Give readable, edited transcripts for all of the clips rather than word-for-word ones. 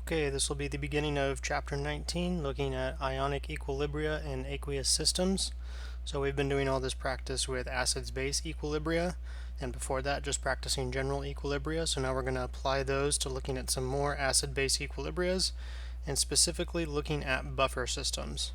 Okay, this will be the beginning of Chapter 19, looking at ionic equilibria in aqueous systems. So we've been doing all this practice with acids-base equilibria, and before that just practicing general equilibria. So now we're going to apply those to looking at some more acid-base equilibrias, and specifically looking at buffer systems.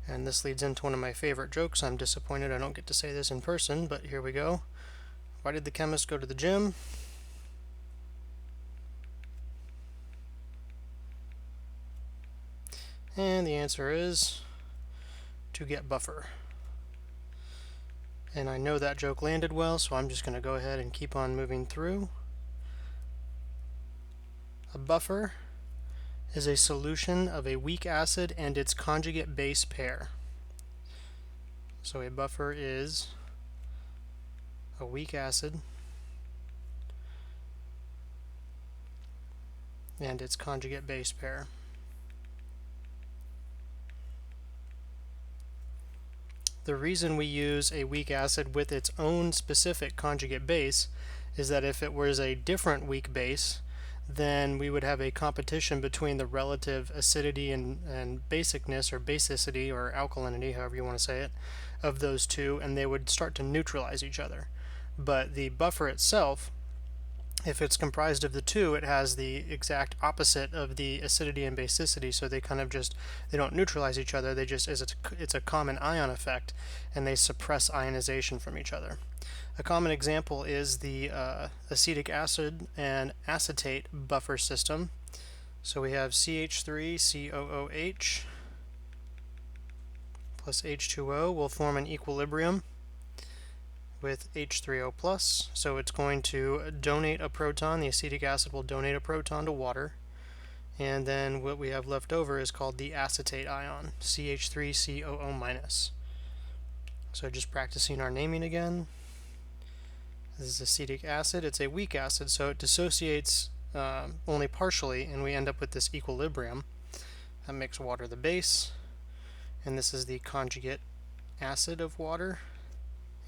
And this leads into one of my favorite jokes. I'm disappointed I don't get to say this in person, but here we go. Why did the chemist go to the gym? And the answer is to get buffer. And I know that joke landed well, so I'm just going to go ahead and keep on moving through. A buffer is a solution of a weak acid and its conjugate base pair. So a buffer is a weak acid and its conjugate base pair. The reason we use a weak acid with its own specific conjugate base is that if it was a different weak base, then we would have a competition between the relative acidity and basicness, or basicity, or alkalinity, however you want to say it, of those two, and they would start to neutralize each other. But the buffer itself, if it's comprised of the two, it has the exact opposite of the acidity and basicity, so they kind of just, they don't neutralize each other, they just, it's a common ion effect, and they suppress ionization from each other. A common example is the acetic acid and acetate buffer system. So we have CH3COOH plus H2O will form an equilibrium with H3O plus, so it's going to donate a proton. The acetic acid will donate a proton to water, and then what we have left over is called the acetate ion, CH3COO minus. So just practicing our naming again. This is acetic acid. It's a weak acid, so it dissociates only partially, and we end up with this equilibrium. That makes water the base, and this is the conjugate acid of water,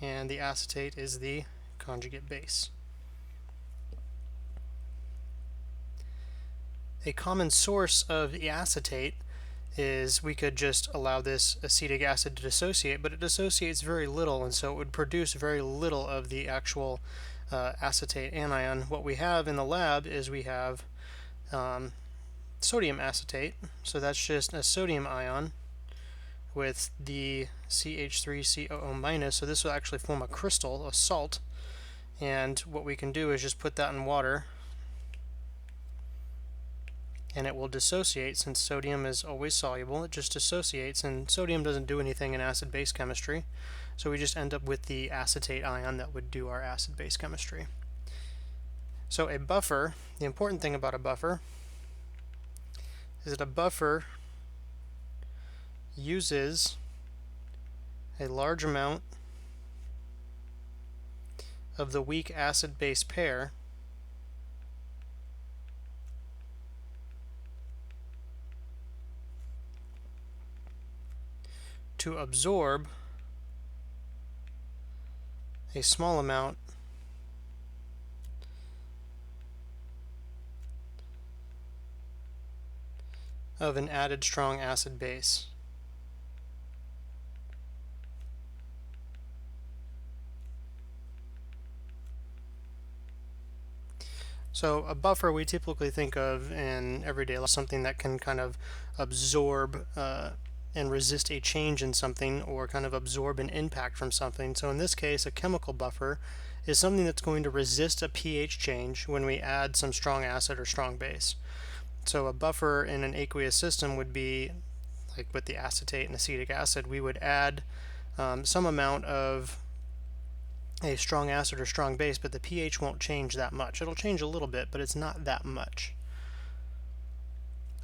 and the acetate is the conjugate base. A common source of the acetate is we could just allow this acetic acid to dissociate, but it dissociates very little, and so it would produce very little of the actual acetate anion. What we have in the lab is we have sodium acetate, so that's just a sodium ion with the CH3COO minus, so this will actually form a crystal, a salt, and what we can do is just put that in water and it will dissociate. Since sodium is always soluble, it just dissociates, and sodium doesn't do anything in acid-base chemistry, so we just end up with the acetate ion that would do our acid-base chemistry. So a buffer, the important thing about a buffer is that a buffer uses a large amount of the weak acid-base pair to absorb a small amount of an added strong acid base. So a buffer we typically think of in everyday life, something that can kind of absorb and resist a change in something, or kind of absorb an impact from something. So in this case, a chemical buffer is something that's going to resist a pH change when we add some strong acid or strong base. So a buffer in an aqueous system would be, like with the acetate and acetic acid, we would add some amount of a strong acid or strong base, but the pH won't change that much. It'll change a little bit, but it's not that much.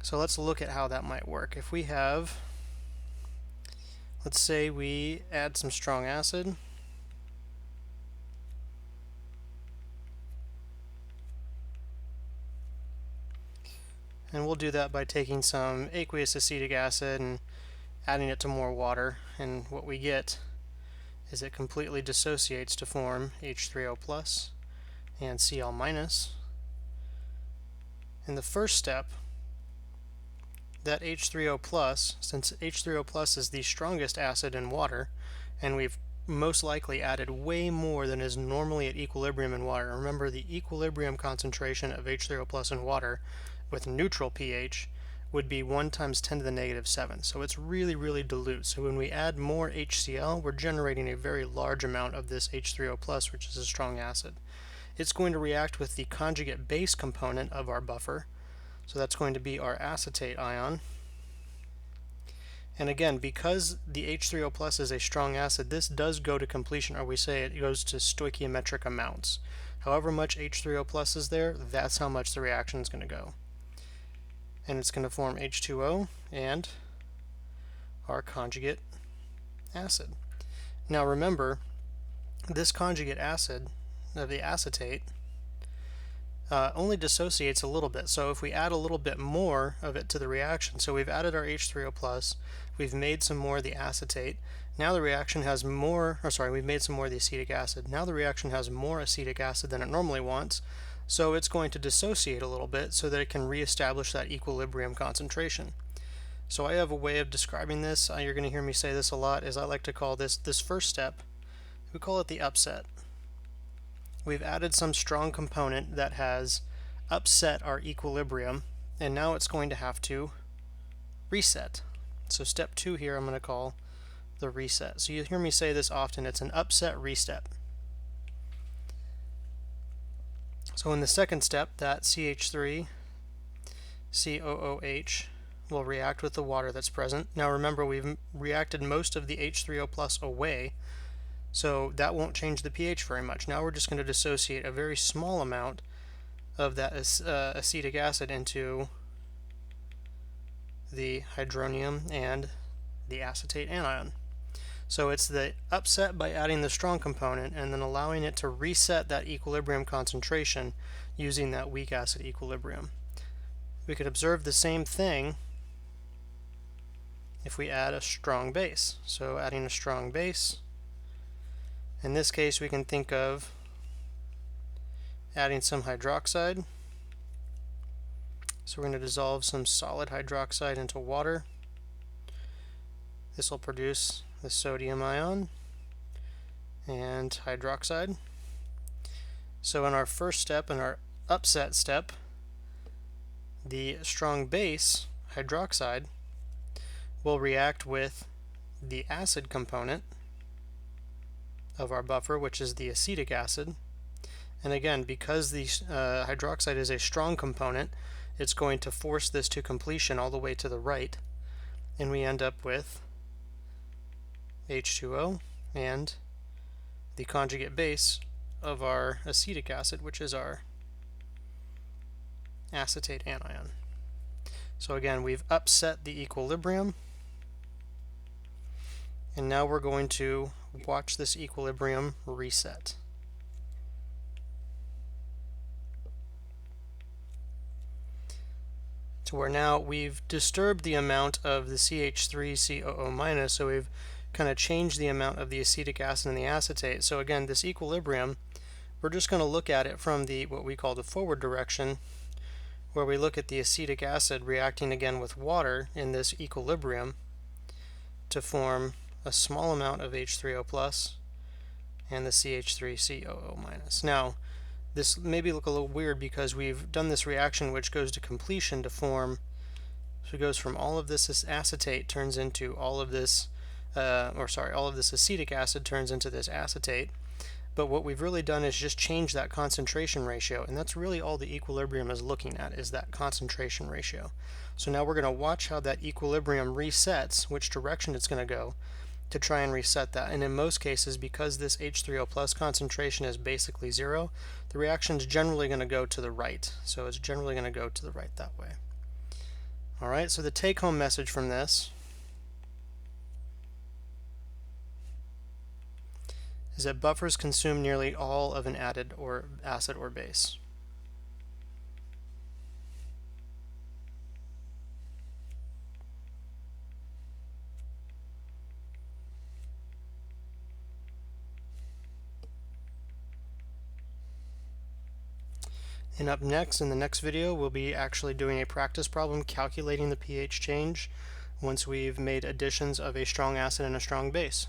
So let's look at how that might work. If we have, let's say we add some strong acid, and we'll do that by taking some aqueous acetic acid and adding it to more water, and what we get is it completely dissociates to form H3O plus and Cl minus. In the first step, that H3O plus, since H3O plus is the strongest acid in water, and we've most likely added way more than is normally at equilibrium in water. Remember, the equilibrium concentration of H3O plus in water with neutral pH would be 1 times 10 to the negative 7. So it's really, really dilute. So when we add more HCl, we're generating a very large amount of this H3O plus, which is a strong acid. It's going to react with the conjugate base component of our buffer. So that's going to be our acetate ion. And again, because the H3O plus is a strong acid, this does go to completion, or we say it goes to stoichiometric amounts. However much H3O plus is there, that's how much the reaction is going to go. And it's going to form H2O and our conjugate acid. Now remember, this conjugate acid of the acetate only dissociates a little bit. So if we add a little bit more of it to the reaction, so we've added our H3O plus, we've made some more of the acetate, now the reaction has more, we've made some more of the acetic acid. Now the reaction has more acetic acid than it normally wants, so it's going to dissociate a little bit so that it can reestablish that equilibrium concentration. So I have a way of describing this, you're going to hear me say this a lot, is I like to call this first step, we call it the upset. We've added some strong component that has upset our equilibrium, and now it's going to have to reset. So step 2 here I'm going to call the reset. So you hear me say this often, it's an upset reset. So in the second step, that CH3COOH will react with the water that's present. Now remember, we've reacted most of the H3O plus away, so that won't change the pH very much. Now we're just going to dissociate a very small amount of that acetic acid into the hydronium and the acetate anion. So it's the upset by adding the strong component and then allowing it to reset that equilibrium concentration using that weak acid equilibrium. We could observe the same thing if we add a strong base. So adding a strong base, in this case we can think of adding some hydroxide. So we're going to dissolve some solid hydroxide into water. This will produce the sodium ion and hydroxide. So in our first step, in our upset step, the strong base, hydroxide, will react with the acid component of our buffer, which is the acetic acid. And again, because the hydroxide is a strong component, it's going to force this to completion all the way to the right, and we end up with H2O and the conjugate base of our acetic acid, which is our acetate anion. So again, we've upset the equilibrium, and now we're going to watch this equilibrium reset. To where now we've disturbed the amount of the CH3COO-, so we've kind of changed the amount of the acetic acid and the acetate. So again, this equilibrium, we're just going to look at it from the what we call the forward direction, where we look at the acetic acid reacting again with water in this equilibrium to form a small amount of H3O plus and the CH3COO-. Now, this may look a little weird because we've done this reaction which goes to completion to form, so it goes from all of this acetate turns into all of this, all of this acetic acid turns into this acetate. But what we've really done is just change that concentration ratio, and that's really all the equilibrium is looking at, is that concentration ratio. So now we're going to watch how that equilibrium resets, which direction it's going to go, to try and reset that. And in most cases, because this H3O plus concentration is basically 0, the reaction is generally going to go to the right. So it's generally going to go to the right that way. Alright, so the take-home message from this is that buffers consume nearly all of an added or acid or base. And up next, in the next video, we'll be actually doing a practice problem calculating the pH change once we've made additions of a strong acid and a strong base.